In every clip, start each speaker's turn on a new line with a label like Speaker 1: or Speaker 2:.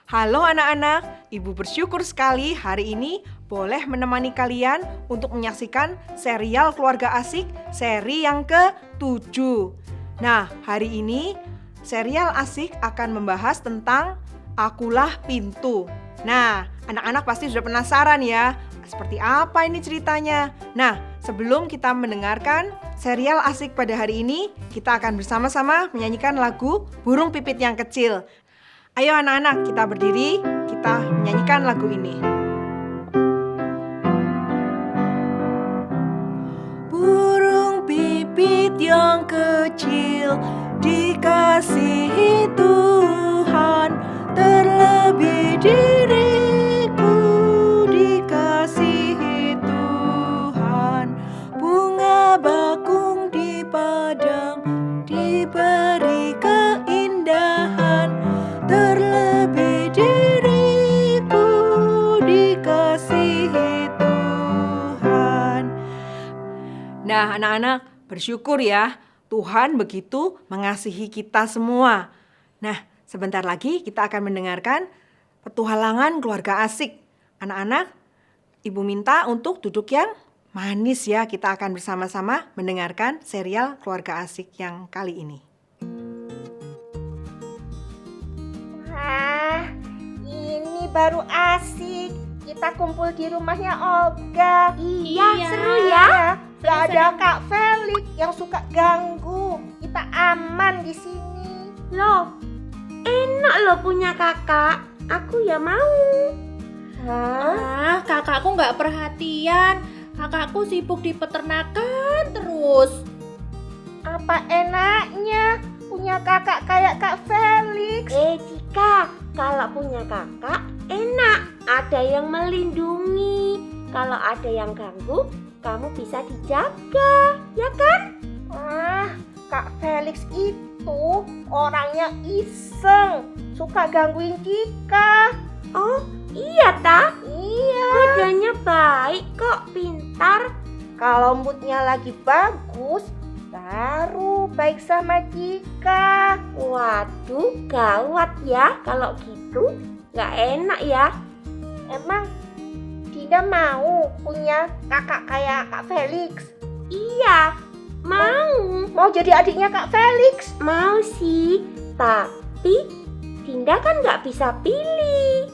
Speaker 1: Halo anak-anak, Ibu bersyukur sekali hari ini boleh menemani kalian untuk menyaksikan serial Keluarga Asik seri yang ke-7. Nah, hari ini serial Asik akan membahas tentang Akulah Pintu. Nah, anak-anak pasti sudah penasaran ya, seperti apa ini ceritanya. Nah, sebelum kita mendengarkan serial Asik pada hari ini, kita akan bersama-sama menyanyikan lagu Burung Pipit yang Kecil. Ayo anak-anak, kita berdiri, kita menyanyikan lagu ini. Burung pipit yang kecil dikasihi Tuhan, terlebih diriku dikasihi Tuhan. Bunga bakung di padang diberi keindahan, terlebih diriku dikasihi Tuhan. Nah, anak-anak, bersyukur ya, Tuhan begitu mengasihi kita semua. Nah, sebentar lagi kita akan mendengarkan petualangan keluarga asik. Anak-anak, Ibu minta untuk duduk yang manis ya. Kita akan bersama-sama mendengarkan serial keluarga asik yang kali ini.
Speaker 2: Wah, ini baru asik. Kita kumpul di rumahnya Olga.
Speaker 3: Iya, seru ya.
Speaker 2: Gak ada Kak Felix yang suka ganggu. Kita aman di sini.
Speaker 3: Loh, enak loh punya kakak. Aku ya mau.
Speaker 2: Hah?
Speaker 4: Kakakku nggak perhatian. Kakakku sibuk di peternakan terus.
Speaker 2: Apa enaknya punya kakak kayak Kak Felix?
Speaker 3: Cika, kalau punya kakak enak. Ada yang melindungi. Kalau ada yang ganggu, kamu bisa dijaga, ya kan?
Speaker 2: Wah, Kak Felix itu orangnya iseng, suka gangguin Cika.
Speaker 3: Oh, iya ta?
Speaker 2: Iya.
Speaker 3: Budanya baik kok, pintar.
Speaker 2: Kalau moodnya lagi bagus, baru baik sama Cika.
Speaker 3: Waduh, gawat ya kalau gitu. Gak enak ya.
Speaker 2: Emang Dinda mau punya kakak kayak Kak Felix?
Speaker 3: Iya, mau.
Speaker 2: Mau jadi adiknya Kak Felix?
Speaker 3: Mau sih, tapi Dinda kan nggak bisa pilih.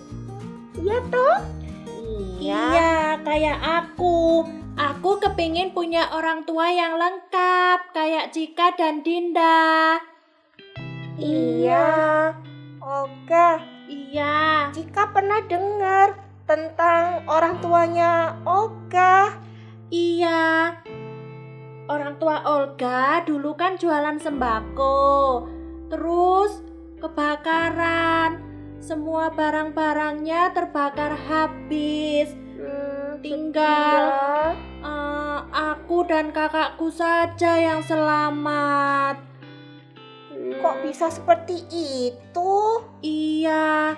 Speaker 3: Iya toh?
Speaker 4: Iya, kayak aku. Aku kepingin punya orang tua yang lengkap, kayak Cika dan Dinda.
Speaker 2: Iya. Olga,
Speaker 4: Iya.
Speaker 2: Cika pernah dengar tentang orang tuanya Olga.
Speaker 4: Iya. Orang tua Olga dulu kan jualan sembako. Terus kebakaran. Semua barang-barangnya terbakar habis. Tinggal aku dan kakakku saja yang selamat.
Speaker 2: Kok bisa seperti itu?
Speaker 4: Iya,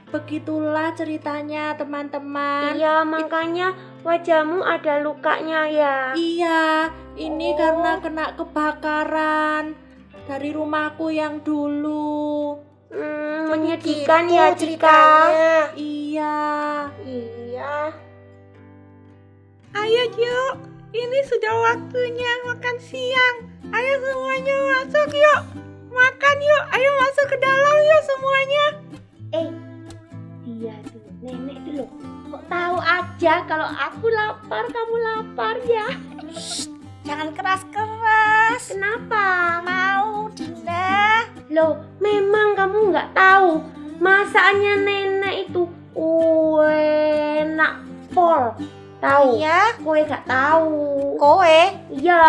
Speaker 4: begitulah ceritanya teman-teman.
Speaker 3: Iya, makanya wajahmu ada lukanya ya.
Speaker 4: Iya, ini karena kena kebakaran dari rumahku yang dulu.
Speaker 3: Menyedihkan
Speaker 2: Gitu
Speaker 3: ya, Cika.
Speaker 2: ceritanya.
Speaker 4: Iya.
Speaker 2: Iya.
Speaker 5: Ayo yuk, ini sudah waktunya makan siang. Ayo semuanya masuk yuk. Makan yuk, ayo masuk ke dalam yuk semuanya.
Speaker 3: Dia tuh, nenek dulu. Kok tahu aja kalau aku lapar, kamu lapar ya?
Speaker 2: Jangan keras-keras.
Speaker 3: Kenapa?
Speaker 2: Mau, Dinda?
Speaker 3: Loh, memang kamu nggak tahu masakannya nenek itu enak pol. Tahu?
Speaker 2: Iya.
Speaker 3: Kowe nggak tahu.
Speaker 2: Kowe?
Speaker 3: Iya,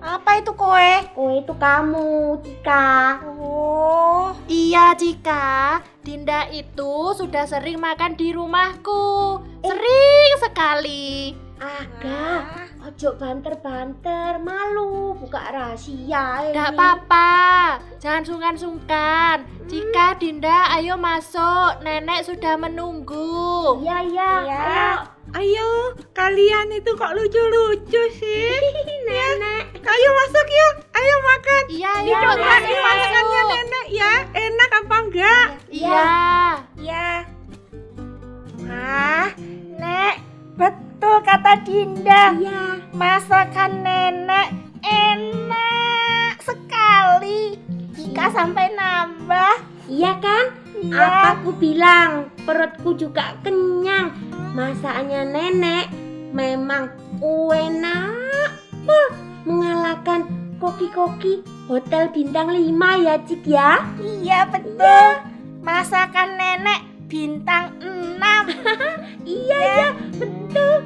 Speaker 2: Apa itu kowe?
Speaker 3: kowe itu kamu, Cika.
Speaker 2: Oh.
Speaker 4: Iya, Cika. Dinda itu sudah sering makan di rumahku. Sering sekali.
Speaker 3: Aga, ojo banter-banter, malu buka rahasia ini.
Speaker 4: Nggak apa-apa, jangan sungkan-sungkan. Cika, Dinda, ayo masuk. Nenek sudah menunggu.
Speaker 3: Iya, iya.
Speaker 2: Iya.
Speaker 5: Ayo, kalian itu kok lucu-lucu sih?
Speaker 3: Nenek.
Speaker 5: Ayo masuk yuk, ayo makan.
Speaker 4: Iya,
Speaker 5: Ini
Speaker 4: iya,
Speaker 5: coba
Speaker 4: masuk.
Speaker 5: nih masakannya nenek ya, enak apa enggak?
Speaker 4: Iya.
Speaker 2: Iya. Ah, Nek, betul kata Dinda.
Speaker 3: Iya.
Speaker 2: Masakan nenek enak sekali. Jika sampai nambah.
Speaker 3: Iya kan?
Speaker 2: Iya.
Speaker 3: Apa aku bilang, perutku juga kenyang. Masakannya nenek memang enak. Mengalahkan koki-koki Hotel Bintang 5 ya, Cik ya.
Speaker 2: Iya betul. Masakan nenek bintang 6.
Speaker 3: Iya, betul.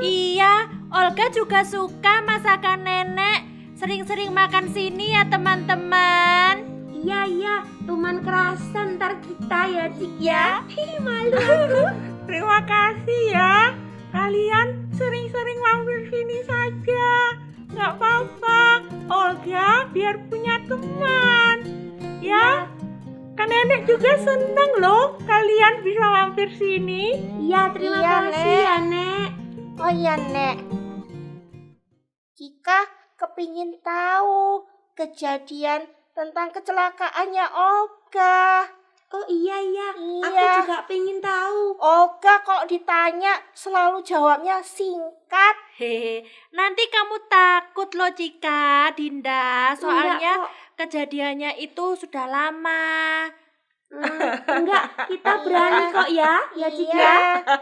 Speaker 4: Iya, Olga juga suka masakan nenek. Sering-sering makan sini ya teman-teman.
Speaker 3: Iya, teman kerasan ntar kita ya, Cik ya. Malu aku.
Speaker 5: Terima kasih ya. Kalian sering-sering mampir sini saja. Nggak apa-apa. Olga biar punya teman. Ya. Kan nenek juga seneng loh kalian bisa mampir sini.
Speaker 3: Iya, terima
Speaker 2: Iya,
Speaker 3: kasih
Speaker 2: Nek.
Speaker 3: ya, Nek.
Speaker 2: Oh iya, Nek. Jika kepingin tahu kejadian tentang kecelakaannya Olga.
Speaker 3: Oh iya. Aku
Speaker 2: Iya.
Speaker 3: juga pengen tahu.
Speaker 2: Olga kok ditanya selalu jawabnya singkat.
Speaker 4: Hehe, nanti kamu takut loh Cika, Dinda. Soalnya
Speaker 3: Enggak,
Speaker 4: kejadiannya itu sudah lama.
Speaker 3: enggak, kita berani kok ya, ya Cik ya.
Speaker 2: Iya.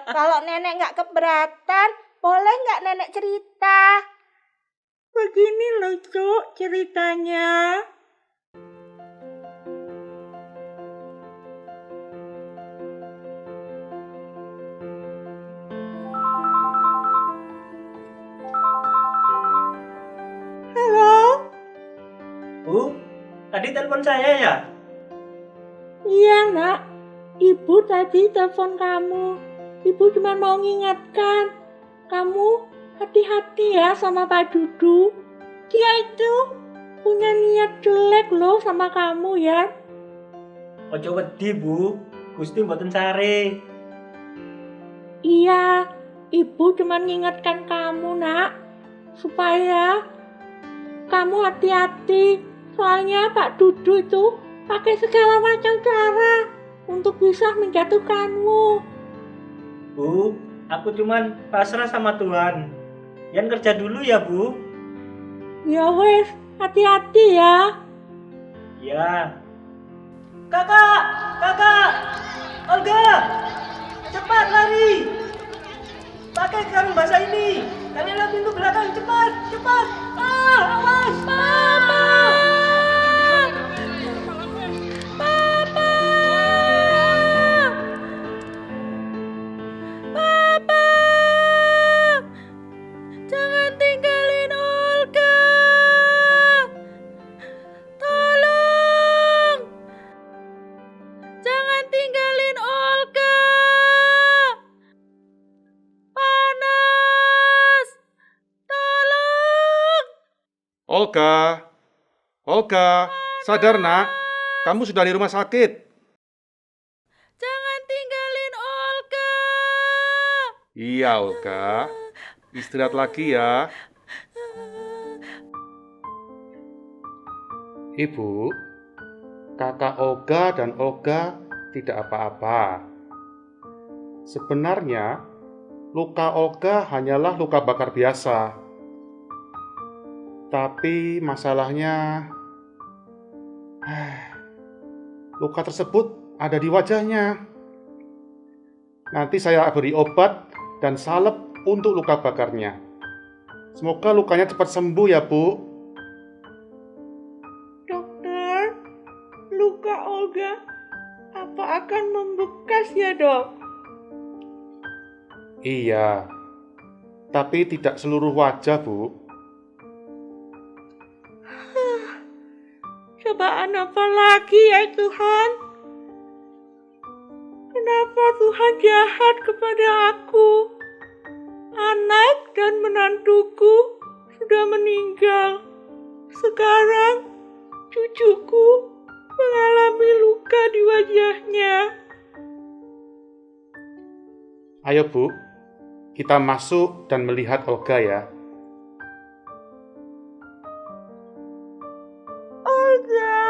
Speaker 2: Kalau nenek nggak keberatan, boleh nggak nenek cerita?
Speaker 5: Begini loh, Cuk, ceritanya. Halo?
Speaker 6: Bu, tadi telepon saya ya?
Speaker 5: Iya, Nak. Ibu tadi telepon kamu. Ibu cuma mau ngingatkan. Kamu hati-hati ya sama Pak Dudu. Dia itu punya niat jelek loh sama kamu ya.
Speaker 6: Ojo wedi, Bu. Gusti mboten sare.
Speaker 5: Iya, Ibu cuma ngingatkan kamu, Nak. Supaya kamu hati-hati. Soalnya Pak Dudu itu pakai segala macam cara untuk bisa menjatuhkanmu.
Speaker 6: Bu, aku cuman pasrah sama Tuhan. Yan kerja dulu ya, Bu.
Speaker 5: Ya wes, hati-hati ya.
Speaker 6: Ya. Kakak! Olga! Cepat lari! Pakai karung basah ini. Kalian lihat pintu belakang, cepat! Awas!
Speaker 4: Jangan tinggalin Olga. Tolong. Jangan tinggalin Olga. Panas. Tolong.
Speaker 7: Olga, sadar nak, kamu sudah di rumah sakit.
Speaker 4: Jangan tinggalin Olga.
Speaker 7: Iya Olga, istirahat lagi ya. Ibu, kakak Olga dan Olga tidak apa-apa. Sebenarnya, luka Olga hanyalah luka bakar biasa. Tapi masalahnya, luka tersebut ada di wajahnya. Nanti saya beri obat dan salep untuk luka bakarnya. Semoga lukanya cepat sembuh ya, Bu.
Speaker 5: Dokter, luka Olga apa akan membekas ya, Dok?
Speaker 7: Iya, tapi tidak seluruh wajah, Bu.
Speaker 5: Cobaan apa lagi ya Tuhan? Kenapa Tuhan jahat kepada aku? Anak dan menantuku sudah meninggal. Sekarang cucuku mengalami luka di wajahnya.
Speaker 7: Ayo, Bu. Kita masuk dan melihat Olga ya.
Speaker 5: Olga,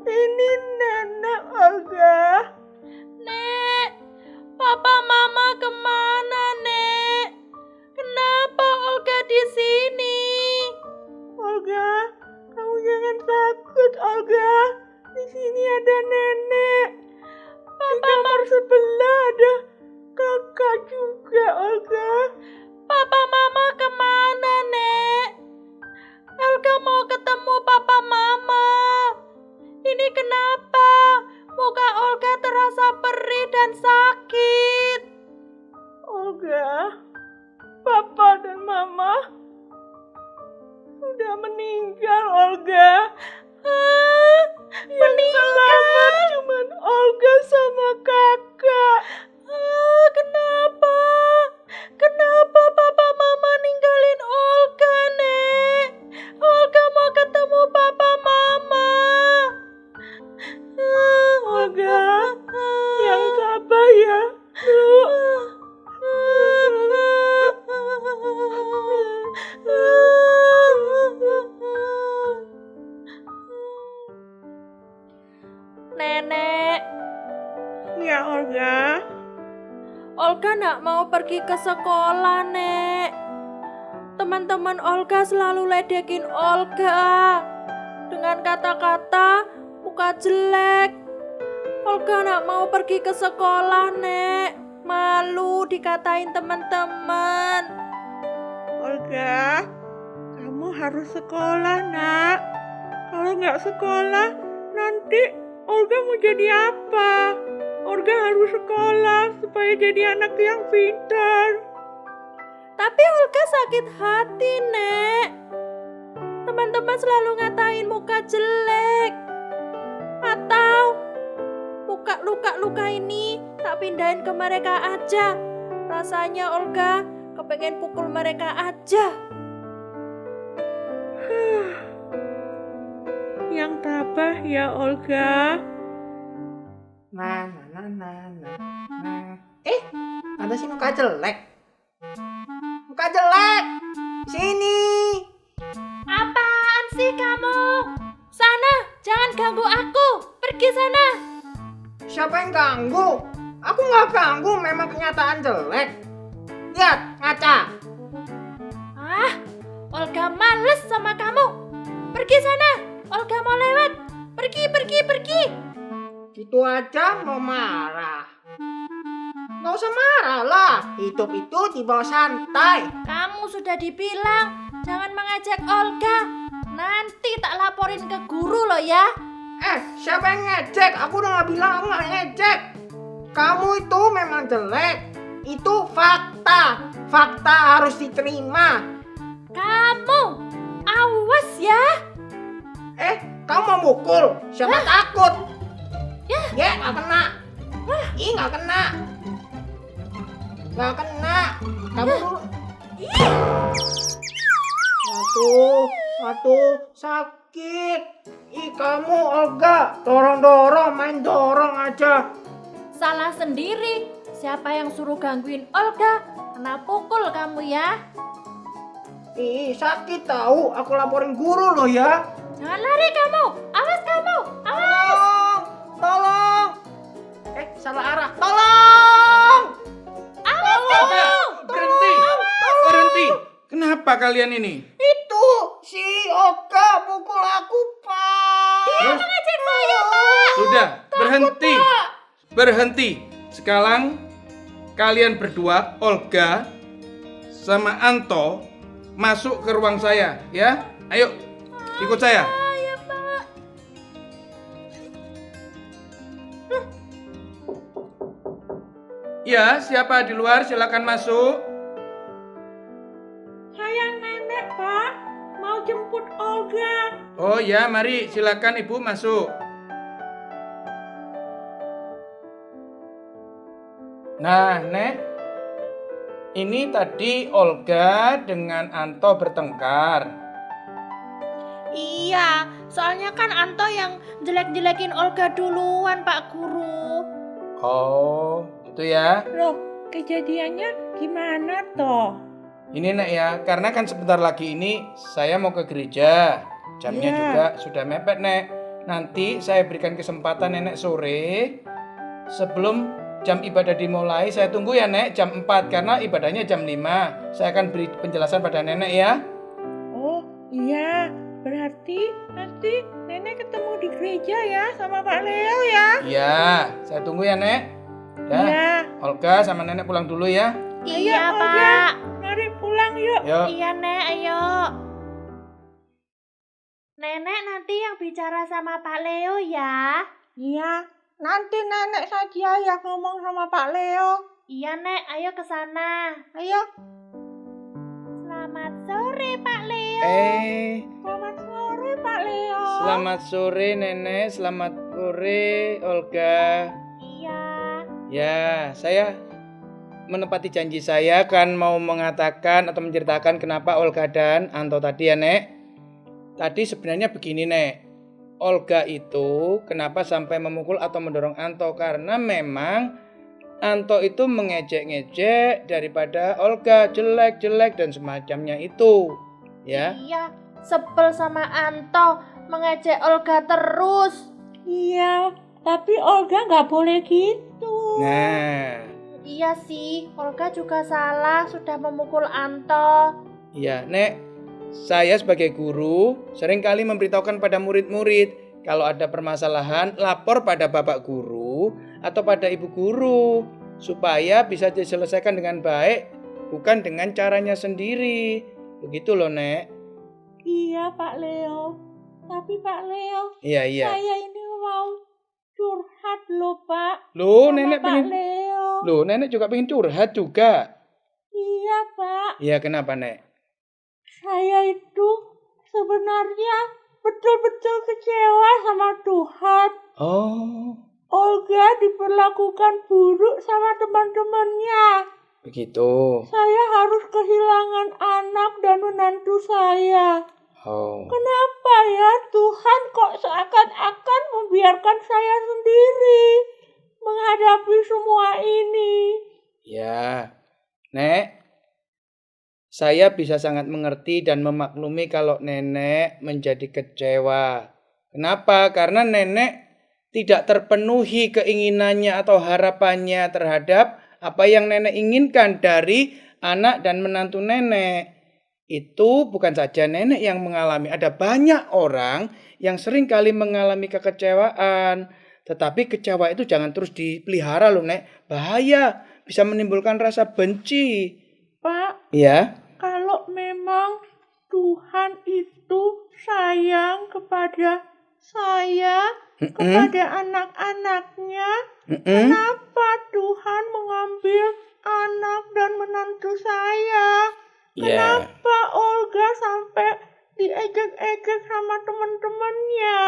Speaker 5: ini nenek Olga.
Speaker 4: Nek, papa mama
Speaker 5: jangan takut, Olga. Di sini ada nenek. Di kamar sebelah ada kakak juga, Olga.
Speaker 4: Papa Mama kemana, Nek? Olga mau ketemu Papa Mama. Ini kenapa? Muka Olga terasa perih dan sakit.
Speaker 5: Olga, Papa dan Mama sudah meninggal, Olga. Yang selamat cuma Olga sama kakak.
Speaker 4: Kenapa? Kenapa Papa Mama ninggalin Olga, Nek? Olga mau ketemu Papa Mama.
Speaker 5: Olga, yang sabar ya, Bu.
Speaker 4: Nenek,
Speaker 5: Ya, Olga.
Speaker 4: Olga nak mau pergi ke sekolah, Nek. Teman-teman Olga selalu ledekin Olga dengan kata-kata muka jelek. Olga nak mau pergi ke sekolah, Nek. Malu dikatain teman-teman.
Speaker 5: Olga, kamu harus sekolah, Nak. Kalau nggak sekolah, nanti Olga mau jadi apa? Olga harus sekolah supaya jadi anak yang pintar.
Speaker 4: Tapi Olga sakit hati, Nek. Teman-teman selalu ngatain muka jelek. Atau luka-luka ini tak pindahin ke mereka aja. Rasanya Olga kepengen pukul mereka aja.
Speaker 5: Yang tabah ya, Olga.
Speaker 2: Nah. Ada si muka jelek. Muka jelek. Sini.
Speaker 4: Apaan sih kamu? Sana, jangan ganggu aku. Pergi sana.
Speaker 2: Siapa yang ganggu? Aku nggak ganggu, memang kenyataan jelek. Lihat, ngaca.
Speaker 4: Ah, Olga males sama kamu. Pergi sana. Olga mau lewat. Pergi.
Speaker 2: Gitu aja mau marah. Nggak usah marah lah. Hidup itu di bawah santai.
Speaker 4: Kamu sudah dibilang jangan mengajak Olga. Nanti tak laporin ke guru loh ya.
Speaker 2: Siapa yang ngejek? Aku udah nggak bilang aku nggak ngejek. Kamu itu memang jelek. Itu fakta. Fakta harus diterima.
Speaker 4: Kamu awas ya.
Speaker 2: Kamu mau mukul? Siapa takut? Ya, nggak kena. Nggak kena. Nggak kena. Kamu dulu. Aduh, sakit. Kamu Olga, dorong-dorong, main dorong aja.
Speaker 4: Salah sendiri. Siapa yang suruh gangguin Olga? Kena pukul kamu ya.
Speaker 2: Sakit tahu. Aku laporin guru loh ya.
Speaker 4: Jangan lari kamu. Awas kamu. Awas.
Speaker 2: Tolong. Salah arah. Tolong.
Speaker 4: Awas kamu.
Speaker 8: Berhenti. Kenapa kalian ini?
Speaker 2: Itu si Oka pukul aku, Pak.
Speaker 4: Dia mengejek saya, Pak.
Speaker 8: Sudah, berhenti. Sekarang kalian berdua, Olga sama Anto, masuk ke ruang saya, ya. Ayo, ikut saya.
Speaker 4: Ayo, Pak.
Speaker 8: Ya, siapa di luar silakan masuk.
Speaker 5: Saya nenek, Pak. Mau jemput Olga.
Speaker 8: Oh ya, mari silakan Ibu masuk. Nah, Nek. Ini tadi Olga dengan Anto bertengkar.
Speaker 4: Iya, soalnya kan Anto yang jelek-jelekin Olga duluan, Pak Guru.
Speaker 8: Oh, gitu ya.
Speaker 5: Loh, kejadiannya gimana toh?
Speaker 8: Ini Nek ya, karena kan sebentar lagi ini saya mau ke gereja. Jamnya
Speaker 5: Iya.
Speaker 8: juga sudah mepet Nek. Nanti saya berikan kesempatan Nenek sore sebelum jam ibadah dimulai. Saya tunggu ya Nek jam 4 karena ibadahnya jam 5. Saya akan beri penjelasan pada Nenek ya.
Speaker 5: Oh, iya. Berarti nanti nenek ketemu di gereja ya sama Pak Leo ya?
Speaker 8: Iya, saya tunggu ya, Nek. Ya,
Speaker 5: Iya.
Speaker 8: Olga sama Nenek pulang dulu ya.
Speaker 4: Iya,
Speaker 5: Olga.
Speaker 4: Pak.
Speaker 5: Mari pulang yuk.
Speaker 8: Yuk.
Speaker 4: Iya, Nek, ayo. Nenek nanti yang bicara sama Pak Leo ya.
Speaker 5: Iya, nanti nenek saja yang ngomong sama Pak Leo.
Speaker 4: Iya, Nek, ayo ke sana.
Speaker 5: Ayo,
Speaker 4: Selamat sore, Pak Leo.
Speaker 5: selamat sore Pak Leo.
Speaker 8: Selamat sore Nenek, selamat sore Olga.
Speaker 4: Iya.
Speaker 8: Ya, saya menepati janji saya kan mau mengatakan atau menceritakan kenapa Olga dan Anto tadi ya, Nek. Tadi sebenarnya begini, Nek. Olga itu kenapa sampai memukul atau mendorong Anto? Karena memang Anto itu mengejek-ngejek daripada Olga, jelek-jelek dan semacamnya itu. Ya.
Speaker 4: Iya, sebel sama Anto, mengejek Olga terus.
Speaker 5: Iya, tapi Olga nggak boleh gitu.
Speaker 8: Nah,
Speaker 4: Iya sih, Olga juga salah sudah memukul Anto.
Speaker 8: iya, Nek. Saya sebagai guru seringkali memberitahukan pada murid-murid kalau ada permasalahan lapor pada bapak guru atau pada ibu guru supaya bisa diselesaikan dengan baik, bukan dengan caranya sendiri. Begitu loh, Nek.
Speaker 5: Iya Pak Leo. Tapi Pak Leo,
Speaker 8: Iya.
Speaker 5: saya ini mau curhat loh Pak.
Speaker 8: Loh,
Speaker 5: Sama
Speaker 8: Nenek
Speaker 5: Pak
Speaker 8: pengen.
Speaker 5: Leo.
Speaker 8: Loh, Nenek juga pengen curhat juga.
Speaker 5: Iya Pak.
Speaker 8: Iya, kenapa, Nek?
Speaker 5: Saya itu sebenarnya betul-betul kecewa sama Tuhan.
Speaker 8: Oh,
Speaker 5: Olga diperlakukan buruk sama teman-temannya.
Speaker 8: begitu.
Speaker 5: Saya harus kehilangan anak dan menantu saya.
Speaker 8: Oh.
Speaker 5: Kenapa ya Tuhan kok seakan-akan membiarkan saya sendiri menghadapi semua ini?
Speaker 8: Ya, Nek. Saya bisa sangat mengerti dan memaklumi kalau Nenek menjadi kecewa. Kenapa? Karena Nenek tidak terpenuhi keinginannya atau harapannya terhadap apa yang Nenek inginkan dari anak dan menantu Nenek. Itu bukan saja Nenek yang mengalami. Ada banyak orang yang sering kali mengalami kekecewaan. Tetapi kecewa itu jangan terus dipelihara loh, Nek. Bahaya, bisa menimbulkan rasa benci.
Speaker 5: Pak,
Speaker 8: Ya.
Speaker 5: kalau memang Tuhan itu sayang kepada saya, kepada anak-anaknya, kenapa Tuhan mengambil anak dan menantu saya? Kenapa Olga sampai diejek-ejek sama teman-temannya?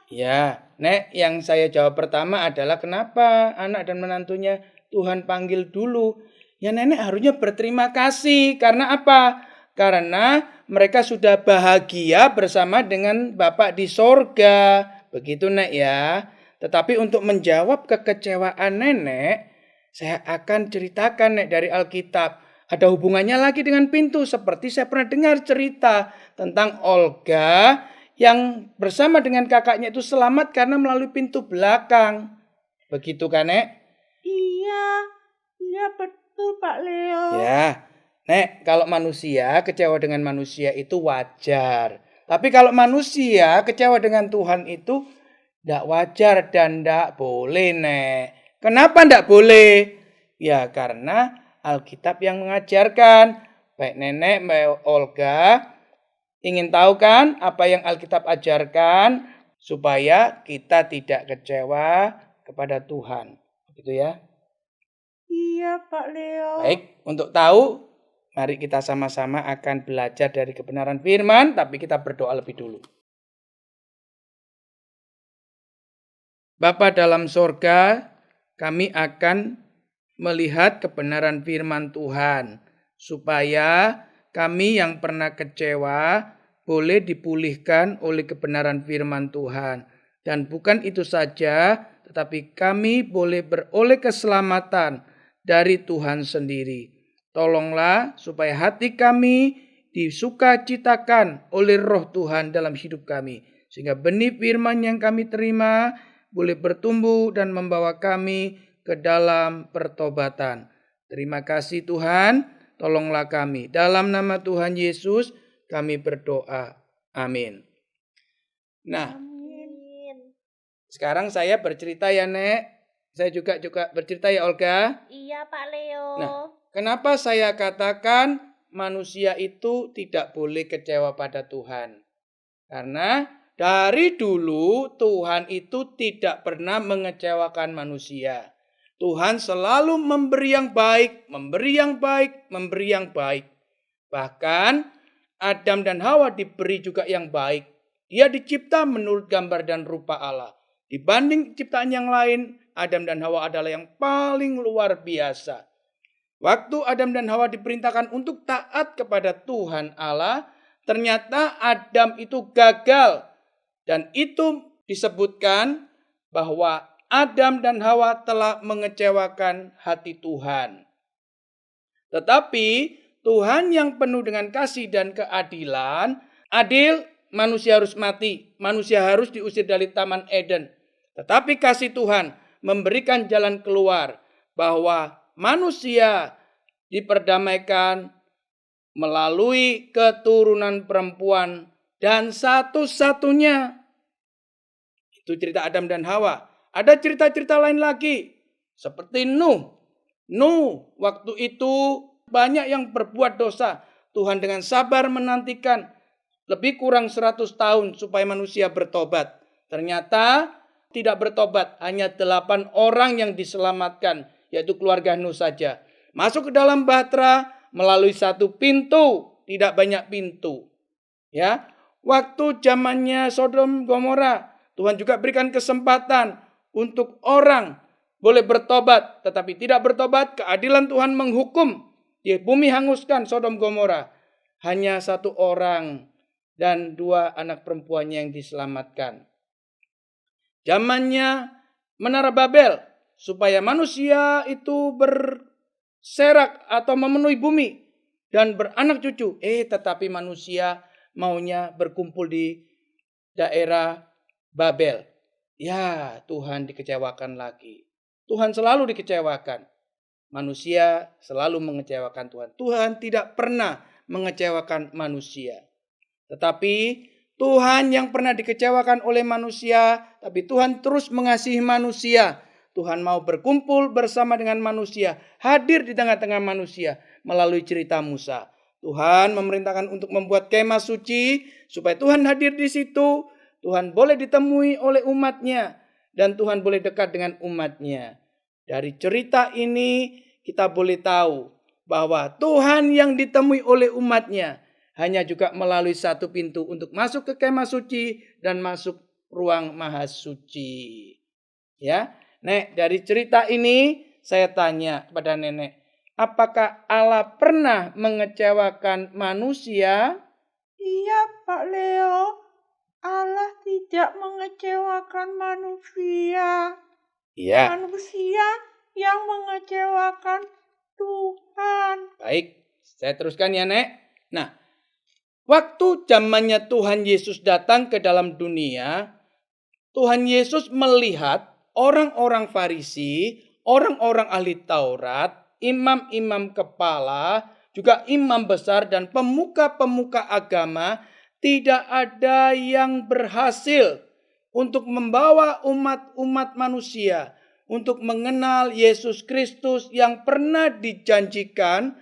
Speaker 8: Ya, Nek, yang saya jawab pertama adalah kenapa anak dan menantunya Tuhan panggil dulu. Ya, Nenek harusnya berterima kasih. Karena apa? Karena mereka sudah bahagia bersama dengan Bapak di sorga. Begitu, Nek, ya. Tetapi untuk menjawab kekecewaan Nenek, saya akan ceritakan, Nek, dari Alkitab. Ada hubungannya lagi dengan pintu. Seperti saya pernah dengar cerita tentang Olga yang bersama dengan kakaknya itu selamat karena melalui pintu belakang. Begitu kan, Nek?
Speaker 5: Iya betul Pak Leo.
Speaker 8: Ya, Nek, kalau manusia kecewa dengan manusia itu wajar. Tapi kalau manusia kecewa dengan Tuhan itu tidak wajar dan tidak boleh, Nek. Kenapa tidak boleh? Ya, karena Alkitab yang mengajarkan. Baik Nenek, Mbak Olga, ingin tahu kan apa yang Alkitab ajarkan supaya kita tidak kecewa kepada Tuhan. Begitu ya.
Speaker 5: Iya Pak Leo.
Speaker 8: Baik, untuk tahu, mari kita sama-sama akan belajar dari kebenaran firman, tapi kita berdoa lebih dulu. Bapa dalam sorga, kami akan melihat kebenaran firman Tuhan, supaya kami yang pernah kecewa boleh dipulihkan oleh kebenaran firman Tuhan. Dan bukan itu saja, tetapi kami boleh beroleh keselamatan dari Tuhan sendiri. Tolonglah supaya hati kami disukacitakan oleh roh Tuhan dalam hidup kami. Sehingga benih firman yang kami terima boleh bertumbuh dan membawa kami ke dalam pertobatan. Terima kasih Tuhan, tolonglah kami. Dalam nama Tuhan Yesus kami berdoa. Amin. Nah,
Speaker 3: Amin.
Speaker 8: sekarang saya bercerita ya, Nek. Saya juga bercerita ya, Olga.
Speaker 3: Iya, Pak Leo.
Speaker 8: Nah, kenapa saya katakan manusia itu tidak boleh kecewa pada Tuhan? Karena dari dulu Tuhan itu tidak pernah mengecewakan manusia. Tuhan selalu memberi yang baik, memberi yang baik, memberi yang baik. Bahkan Adam dan Hawa diberi juga yang baik. Dia dicipta menurut gambar dan rupa Allah. Dibanding ciptaan yang lain, Adam dan Hawa adalah yang paling luar biasa. Waktu Adam dan Hawa diperintahkan untuk taat kepada Tuhan Allah, ternyata Adam itu gagal. Dan itu disebutkan bahwa Adam dan Hawa telah mengecewakan hati Tuhan. Tetapi Tuhan yang penuh dengan kasih dan keadilan, adil, manusia harus mati, manusia harus diusir dari Taman Eden. Tetapi kasih Tuhan memberikan jalan keluar bahwa manusia diperdamaikan melalui keturunan perempuan dan satu-satunya. Itu cerita Adam dan Hawa. Ada cerita-cerita lain lagi seperti Nuh. Nuh waktu itu banyak yang berbuat dosa. Tuhan dengan sabar menantikan lebih kurang 100 tahun supaya manusia bertobat. Ternyata tidak bertobat, hanya 8 orang yang diselamatkan, yaitu keluarga Nuh saja. Masuk ke dalam bahtera melalui satu pintu, tidak banyak pintu. Ya, waktu zamannya Sodom Gomora, Tuhan juga berikan kesempatan untuk orang boleh bertobat, tetapi tidak bertobat, keadilan Tuhan menghukum. Di bumi hanguskan Sodom Gomora. Hanya 1 orang dan 2 anak perempuannya yang diselamatkan. Zamannya Menara Babel, supaya manusia itu berserak atau memenuhi bumi dan beranak cucu. Tetapi manusia maunya berkumpul di daerah Babel. Ya, Tuhan dikecewakan lagi. Tuhan selalu dikecewakan. Manusia selalu mengecewakan Tuhan. Tuhan tidak pernah mengecewakan manusia. Tetapi Tuhan yang pernah dikecewakan oleh manusia, tapi Tuhan terus mengasihi manusia. Tuhan mau berkumpul bersama dengan manusia, hadir di tengah-tengah manusia melalui cerita Musa. Tuhan memerintahkan untuk membuat kemah suci supaya Tuhan hadir di situ. Tuhan boleh ditemui oleh umatnya dan Tuhan boleh dekat dengan umatnya. Dari cerita ini kita boleh tahu bahwa Tuhan yang ditemui oleh umatnya hanya juga melalui satu pintu untuk masuk ke kemah suci dan masuk ruang maha suci. Ya, Nek, dari cerita ini saya tanya kepada Nenek, apakah Allah pernah mengecewakan manusia?
Speaker 5: Iya, Pak Leo. Allah tidak mengecewakan manusia.
Speaker 8: Iya.
Speaker 5: Manusia yang mengecewakan Tuhan.
Speaker 8: Baik, saya teruskan ya, Nek. Nah, waktu zamannya Tuhan Yesus datang ke dalam dunia, Tuhan Yesus melihat orang-orang Farisi, orang-orang ahli Taurat, imam-imam kepala, juga imam besar dan pemuka-pemuka agama, tidak ada yang berhasil untuk membawa umat-umat manusia untuk mengenal Yesus Kristus yang pernah dijanjikan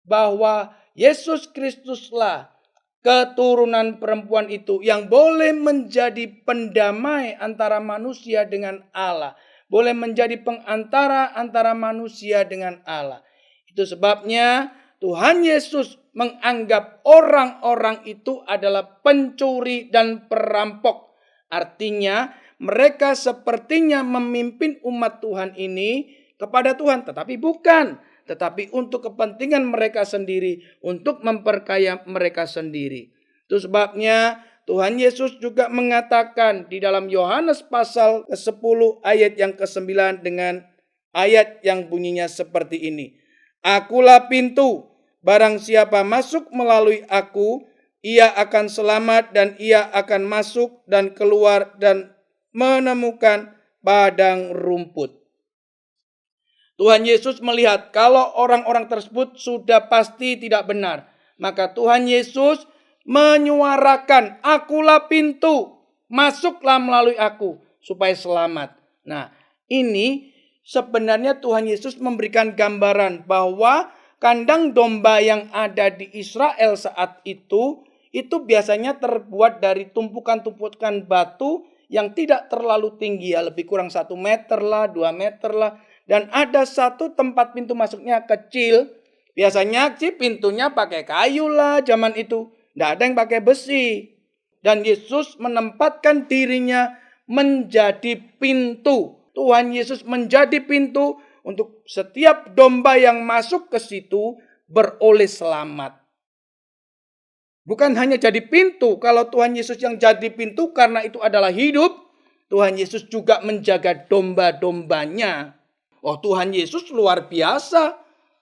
Speaker 8: bahwa Yesus Kristuslah keturunan perempuan itu yang boleh menjadi pendamai antara manusia dengan Allah. Boleh menjadi pengantara antara manusia dengan Allah. Itu sebabnya Tuhan Yesus menganggap orang-orang itu adalah pencuri dan perampok. Artinya mereka sepertinya memimpin umat Tuhan ini kepada Tuhan. Tetapi bukan. Tetapi untuk kepentingan mereka sendiri. Untuk memperkaya mereka sendiri. Itu sebabnya Tuhan Yesus juga mengatakan di dalam Yohanes pasal ke-10 ayat yang ke-9 dengan ayat yang bunyinya seperti ini. Akulah pintu. Barang siapa masuk melalui aku, ia akan selamat dan ia akan masuk dan keluar dan menemukan padang rumput. Tuhan Yesus melihat kalau orang-orang tersebut sudah pasti tidak benar. Maka Tuhan Yesus menyuarakan, akulah pintu. masuklah melalui aku supaya selamat. Nah, ini sebenarnya Tuhan Yesus memberikan gambaran bahwa kandang domba yang ada di Israel saat itu biasanya terbuat dari tumpukan-tumpukan batu yang tidak terlalu tinggi, ya lebih kurang 1 meter lah, 2 meter lah. Dan ada satu tempat pintu masuknya kecil. Biasanya sih pintunya pakai kayu lah zaman itu. Tidak ada yang pakai besi. Dan Yesus menempatkan dirinya menjadi pintu. Tuhan Yesus menjadi pintu untuk setiap domba yang masuk ke situ beroleh selamat. Bukan hanya jadi pintu. Kalau Tuhan Yesus yang jadi pintu karena itu adalah hidup, Tuhan Yesus juga menjaga domba-dombanya. Oh, Tuhan Yesus luar biasa.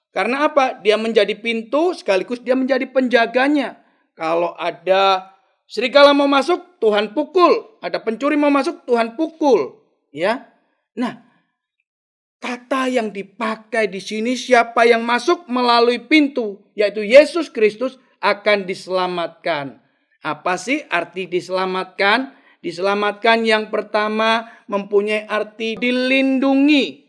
Speaker 8: Karena apa? Dia menjadi pintu sekaligus dia menjadi penjaganya. Kalau ada serigala mau masuk, Tuhan pukul. Ada pencuri mau masuk, Tuhan pukul. Ya. Nah, kata yang dipakai di sini siapa yang masuk melalui pintu, yaitu Yesus Kristus, akan diselamatkan. Apa sih arti diselamatkan? Diselamatkan yang pertama mempunyai arti dilindungi.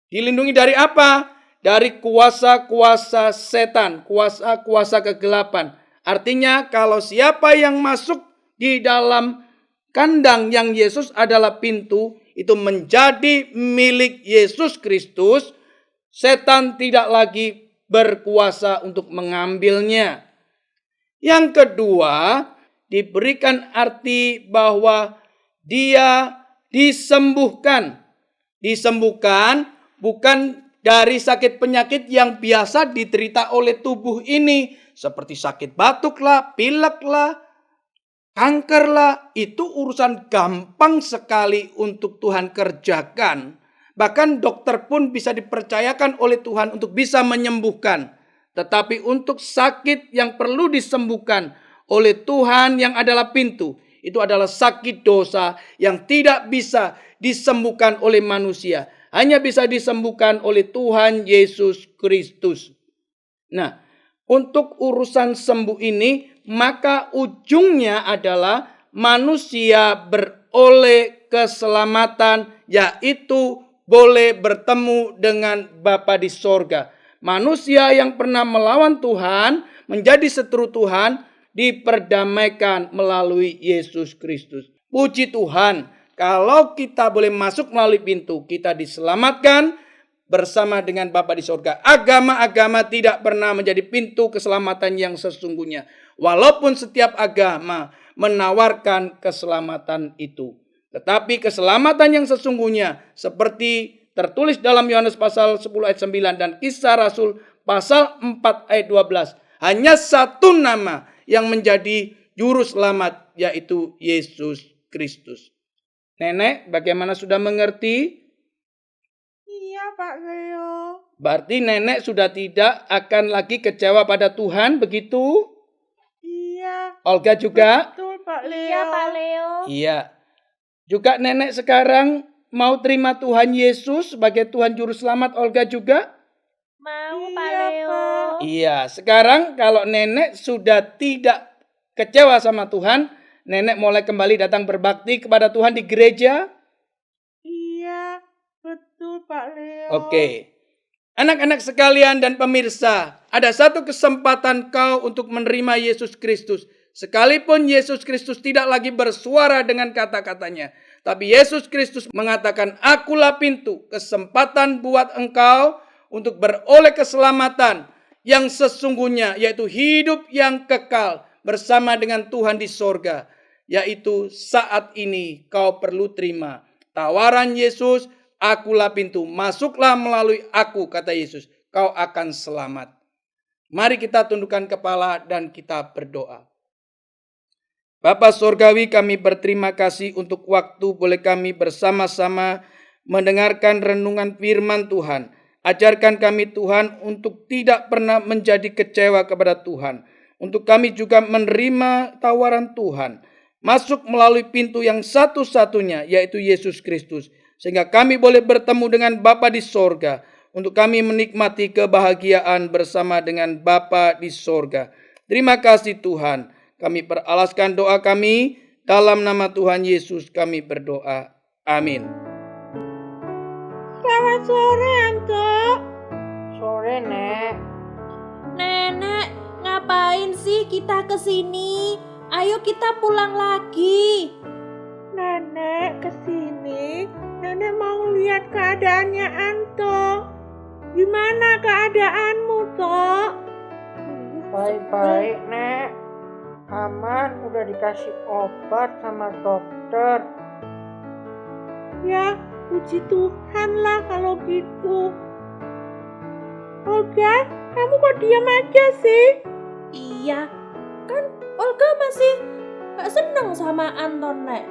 Speaker 8: Dilindungi dari apa? Dari kuasa-kuasa setan, kuasa-kuasa kegelapan. Artinya kalau siapa yang masuk di dalam kandang yang Yesus adalah pintu, itu menjadi milik Yesus Kristus, setan tidak lagi berkuasa untuk mengambilnya. Yang kedua, diberikan arti bahwa dia disembuhkan. Disembuhkan bukan dari sakit penyakit yang biasa diderita oleh tubuh ini. Seperti sakit batuk lah, pilek lah, kanker lah. Itu urusan gampang sekali untuk Tuhan kerjakan. Bahkan dokter pun bisa dipercayakan oleh Tuhan untuk bisa menyembuhkan. Tetapi untuk sakit yang perlu disembuhkan oleh Tuhan yang adalah pintu, itu adalah sakit dosa yang tidak bisa disembuhkan oleh manusia. Hanya bisa disembuhkan oleh Tuhan Yesus Kristus. Nah, untuk urusan sembuh ini, maka ujungnya adalah manusia beroleh keselamatan, yaitu boleh bertemu dengan Bapa di sorga. Manusia yang pernah melawan Tuhan, menjadi setru Tuhan, diperdamaikan melalui Yesus Kristus. Puji Tuhan, kalau kita boleh masuk melalui pintu, kita diselamatkan bersama dengan Bapa di sorga. Agama-agama tidak pernah menjadi pintu keselamatan yang sesungguhnya. Walaupun setiap agama menawarkan keselamatan itu. Tetapi keselamatan yang sesungguhnya seperti tertulis dalam Yohanes pasal 10 ayat 9 dan Kisah Rasul pasal 4 ayat 12. Hanya satu nama yang menjadi juru selamat, yaitu Yesus Kristus. Nenek, bagaimana sudah mengerti?
Speaker 5: Iya, Pak Leo.
Speaker 8: Berarti nenek sudah tidak akan lagi kecewa pada Tuhan, begitu?
Speaker 5: Iya.
Speaker 8: Olga juga?
Speaker 5: Betul, Pak Leo.
Speaker 3: Iya, Pak Leo.
Speaker 8: Iya. Juga nenek sekarang mau terima Tuhan Yesus sebagai Tuhan Juru Selamat, Olga juga?
Speaker 3: Mau, Pak
Speaker 5: Iya,
Speaker 3: Leo.
Speaker 5: Pak.
Speaker 8: Iya, sekarang kalau nenek sudah tidak kecewa sama Tuhan, nenek mulai kembali datang berbakti kepada Tuhan di gereja.
Speaker 5: Iya, betul Pak Leo.
Speaker 8: Oke. Anak-anak sekalian dan pemirsa, ada satu kesempatan kau untuk menerima Yesus Kristus. Sekalipun Yesus Kristus tidak lagi bersuara dengan kata-katanya, tapi Yesus Kristus mengatakan, "Akulah pintu." Kesempatan buat engkau untuk beroleh keselamatan yang sesungguhnya, yaitu hidup yang kekal bersama dengan Tuhan di sorga. Yaitu saat ini kau perlu terima tawaran Yesus, "Akulah pintu, masuklah melalui aku," kata Yesus, "kau akan selamat." Mari kita tundukkan kepala dan kita berdoa. Bapa Sorgawi, kami berterima kasih untuk waktu boleh kami bersama-sama mendengarkan renungan firman Tuhan. Ajarkan kami Tuhan untuk tidak pernah menjadi kecewa kepada Tuhan. Untuk kami juga menerima tawaran Tuhan. Masuk melalui pintu yang satu-satunya, yaitu Yesus Kristus. Sehingga kami boleh bertemu dengan Bapa di sorga. Untuk kami menikmati kebahagiaan bersama dengan Bapa di sorga. Terima kasih Tuhan. Kami peralaskan doa kami Dalam nama Tuhan Yesus kami berdoa. Amin.
Speaker 5: Selamat sore, Anto.
Speaker 2: Sore, Nek.
Speaker 4: Nenek, ngapain sih kita kesini? Ayo kita pulang lagi.
Speaker 5: Nenek kesini. Nenek mau lihat keadaannya Anto. Gimana keadaanmu, Tok?
Speaker 2: Baik-baik, Nek. Aman, udah dikasih obat sama dokter.
Speaker 5: Ya, puji Tuhan lah kalau gitu. Olga, kamu kok diam aja sih?
Speaker 4: Iya, kan Olga masih gak seneng sama Anton, Nek.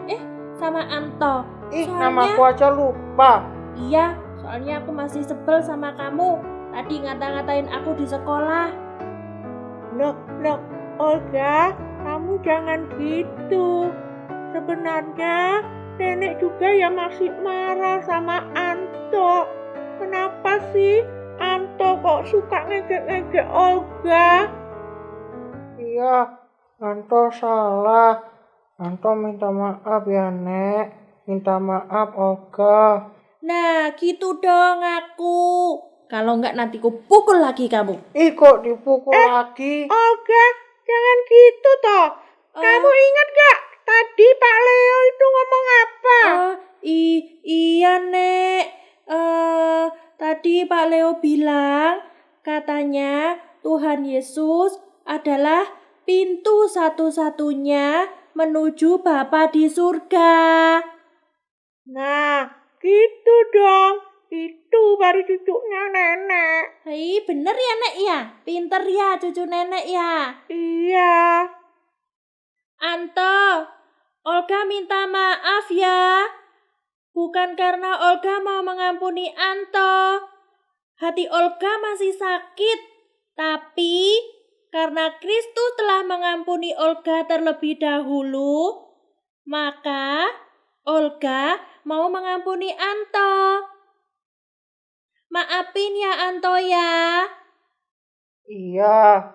Speaker 4: Sama Anto.
Speaker 2: Namaku aja lupa.
Speaker 4: Iya, soalnya aku masih sebel sama kamu. Tadi ngata-ngatain aku di sekolah.
Speaker 5: Loh, Olga, kamu jangan gitu. Sebenarnya nenek juga ya masih marah sama Anto. Kenapa sih Anto kok suka ngejek-ngejek Olga?
Speaker 2: Iya, Anto salah. Anto minta maaf ya, Nek. Minta maaf, Olga.
Speaker 4: Nah, gitu dong aku. Kalau enggak nanti ku pukul lagi kamu.
Speaker 2: Kok dipukul lagi?
Speaker 5: Olga, jangan gitu toh. Kamu ingat gak tadi Pak Leo itu ngomong apa?
Speaker 4: Iya, Nek. Tadi Pak Leo bilang katanya Tuhan Yesus adalah pintu satu-satunya menuju Bapa di surga.
Speaker 5: Nah, gitu dong. Itu baru cucunya nenek.
Speaker 4: Hei, bener ya, Nek ya? Pinter ya cucu nenek ya?
Speaker 5: Iya.
Speaker 4: Anto, Olga minta maaf ya. Bukan karena Olga mau mengampuni Anto. Hati Olga masih sakit. Tapi karena Kristus telah mengampuni Olga terlebih dahulu, maka Olga mau mengampuni Anto. Maafin ya Anto ya.
Speaker 2: Iya,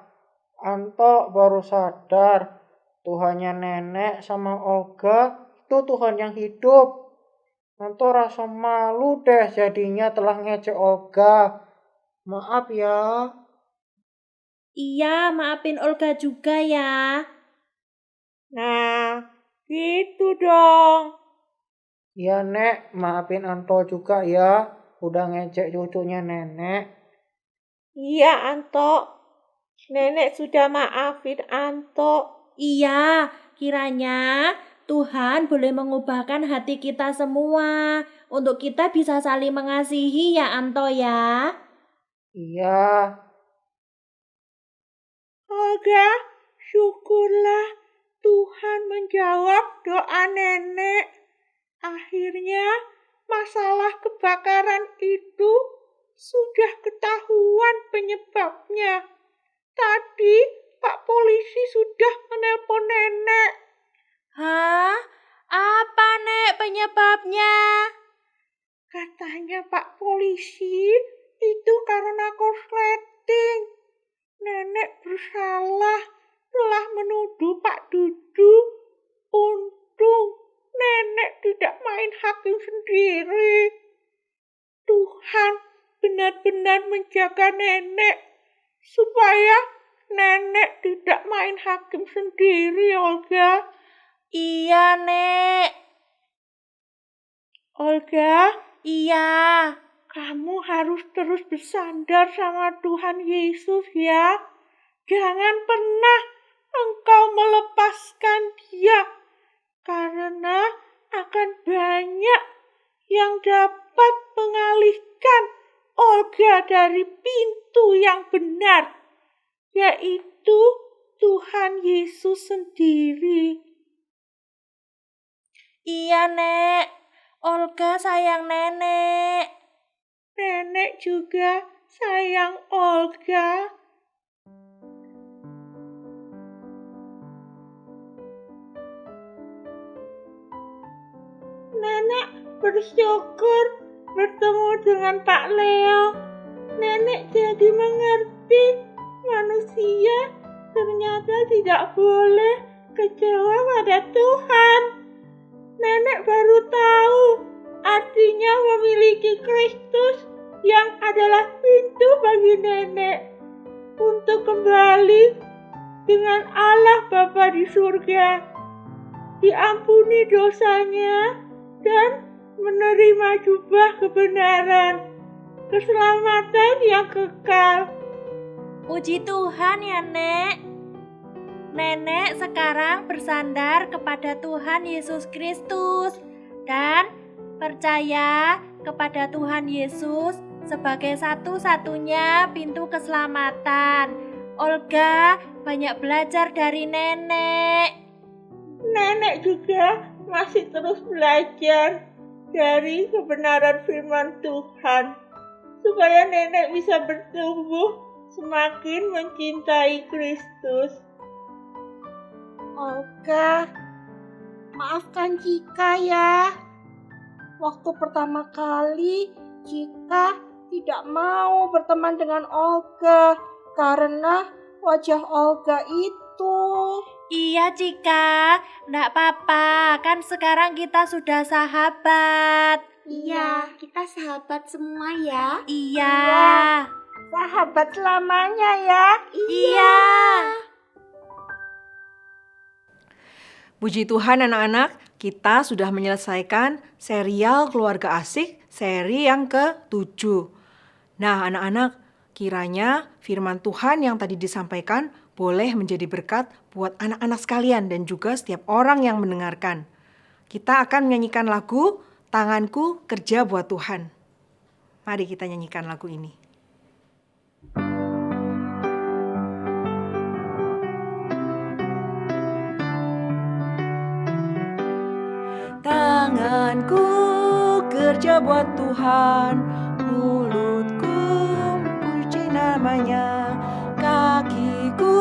Speaker 2: Anto baru sadar Tuhannya nenek sama Olga itu Tuhan yang hidup. Anto rasa malu deh jadinya telah ngejek Olga. Maaf ya.
Speaker 4: Iya, maafin Olga juga ya.
Speaker 5: Nah, gitu dong.
Speaker 2: Iya, Nek, maafin Anto juga ya. Udah ngejek cucunya nenek.
Speaker 5: Iya, Anto. Nenek sudah maafin Anto.
Speaker 4: Iya, kiranya Tuhan boleh mengubahkan hati kita semua untuk kita bisa saling mengasihi ya Anto ya.
Speaker 2: Iya.
Speaker 5: Olga, syukurlah Tuhan menjawab doa nenek. Akhirnya masalah kebakaran itu sudah ketahuan penyebabnya. Tadi Pak Polisi sudah menelpon nenek.
Speaker 4: Hah? Apa, Nek, penyebabnya?
Speaker 5: Katanya Pak Polisi itu karena korsleting. Nenek bersalah telah menuduh Pak Dudu. Untung nenek tidak main hakim sendiri. Tuhan benar-benar menjaga nenek supaya nenek tidak main hakim sendiri, Olga.
Speaker 4: Iya, Nek.
Speaker 5: Olga,
Speaker 4: Iya.
Speaker 5: kamu harus terus bersandar sama Tuhan Yesus ya. Jangan pernah engkau melepaskan Dia, karena akan banyak yang dapat mengalihkan Olga dari pintu yang benar, yaitu Tuhan Yesus sendiri.
Speaker 4: Iya, Nek. Olga sayang Nenek.
Speaker 5: Nenek juga sayang Olga. Nenek bersyukur bertemu dengan Pak Leo. Nenek jadi mengerti manusia ternyata tidak boleh kecewa pada Tuhan. Nenek baru tahu artinya memiliki Kristus yang adalah pintu bagi nenek untuk kembali dengan Allah Bapa di surga, diampuni dosanya dan menerima jubah kebenaran, keselamatan yang kekal.
Speaker 4: Puji Tuhan ya, Nek. Nenek sekarang bersandar kepada Tuhan Yesus Kristus dan percaya kepada Tuhan Yesus sebagai satu-satunya pintu keselamatan. Olga banyak belajar dari nenek.
Speaker 5: Nenek juga masih terus belajar dari kebenaran firman Tuhan, supaya nenek bisa bertumbuh semakin mencintai Kristus.
Speaker 9: Olga, maafkan Cika ya. Waktu pertama kali Cika tidak mau berteman dengan Olga karena wajah Olga itu.
Speaker 4: Iya Cika, enggak apa-apa, kan sekarang kita sudah sahabat.
Speaker 3: Iya, kita sahabat semua ya.
Speaker 4: Iya.
Speaker 5: Sahabat selamanya ya.
Speaker 4: Iya.
Speaker 1: Puji Tuhan anak-anak, kita sudah menyelesaikan serial Keluarga Asik seri yang ke-7. Nah anak-anak, kiranya firman Tuhan yang tadi disampaikan boleh menjadi berkat buat anak-anak sekalian dan juga setiap orang yang mendengarkan. Kita akan menyanyikan lagu Tanganku Kerja Buat Tuhan. Mari kita nyanyikan lagu ini. Tanganku kerja buat Tuhan, mulutku puji namanya, kakiku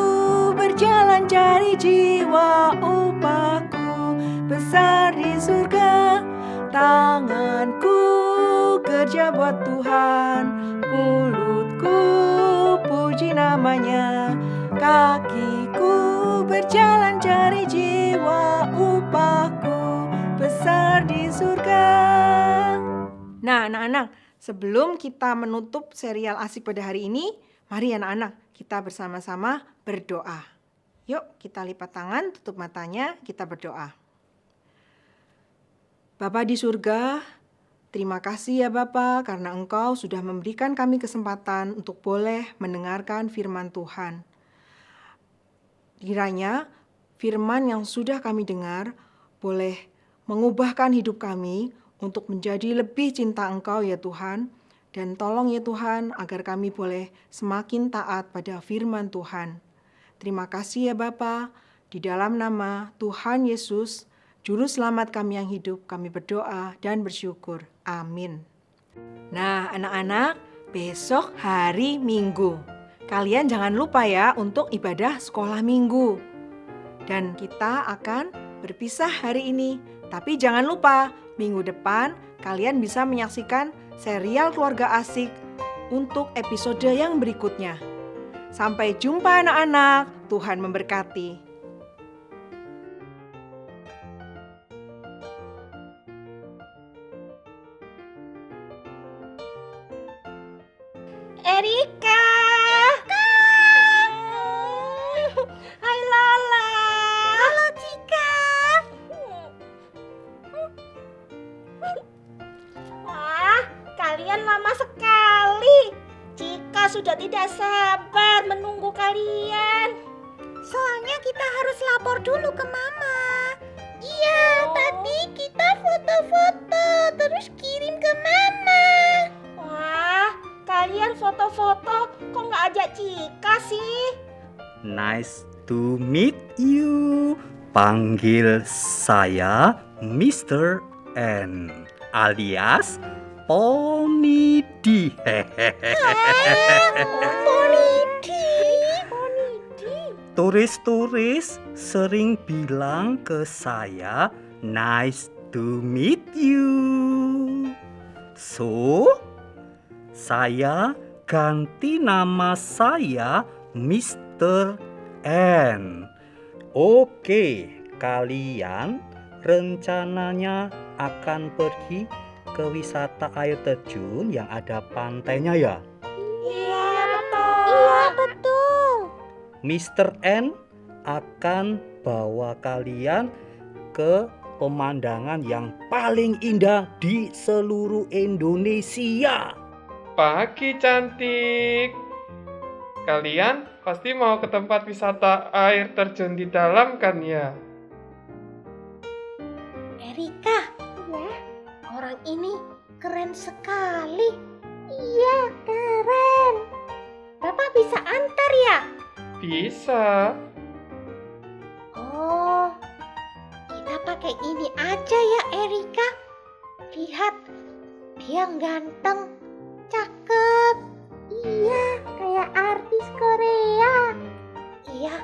Speaker 1: berjalan cari jiwa, upahku besar di surga. Tanganku kerja buat Tuhan, mulutku puji namanya, kakiku berjalan cari jiwa, upahku besar di surga. Nah anak-anak, sebelum kita menutup serial asik pada hari ini, mari anak-anak kita bersama-sama berdoa. Yuk kita lipat tangan, tutup matanya, kita berdoa. Bapa di surga, terima kasih ya Bapa karena Engkau sudah memberikan kami kesempatan untuk boleh mendengarkan firman Tuhan. Kiranya firman yang sudah kami dengar boleh mengubahkan hidup kami untuk menjadi lebih cinta Engkau ya Tuhan. Dan tolong ya Tuhan agar kami boleh semakin taat pada firman Tuhan. Terima kasih ya Bapa, di dalam nama Tuhan Yesus, Juru Selamat kami yang hidup, kami berdoa dan bersyukur. Amin. Nah anak-anak, besok hari Minggu. Kalian jangan lupa ya untuk ibadah sekolah Minggu. Dan kita akan berpisah hari ini. Tapi jangan lupa, minggu depan kalian bisa menyaksikan serial Keluarga Asik untuk episode yang berikutnya. Sampai jumpa anak-anak, Tuhan memberkati.
Speaker 3: Erika. Hai Lola. Halo Cika. Wah, kalian lama sekali. Cika sudah tidak sabar menunggu kalian. Soalnya kita harus lapor dulu ke Mama. Iya, tadi kita foto-foto terus kirim ke Mama. Wah, kalian foto-foto kok nggak ajak Cika sih?
Speaker 10: Nice to meet you. Panggil saya Mr. N alias Pony D. Turis-turis sering bilang ke saya, nice to meet you. So, saya ganti nama saya Mr. N Oke, kalian rencananya akan pergi ke wisata air terjun yang ada pantainya ya?
Speaker 3: Iya, betul. Iya, betul.
Speaker 10: Mr. N akan bawa kalian ke pemandangan yang paling indah di seluruh Indonesia.
Speaker 11: Pagi cantik. Kalian pasti mau ke tempat wisata air terjun di dalam kan ya?
Speaker 3: Erika, ya, orang ini keren sekali. Iya, keren. Bapak bisa antar ya?
Speaker 11: Bisa.
Speaker 3: Oh, kita pakai ini aja ya, Erika. Lihat, dia ganteng, cakep. Iya, kayak artis Korea. Iya,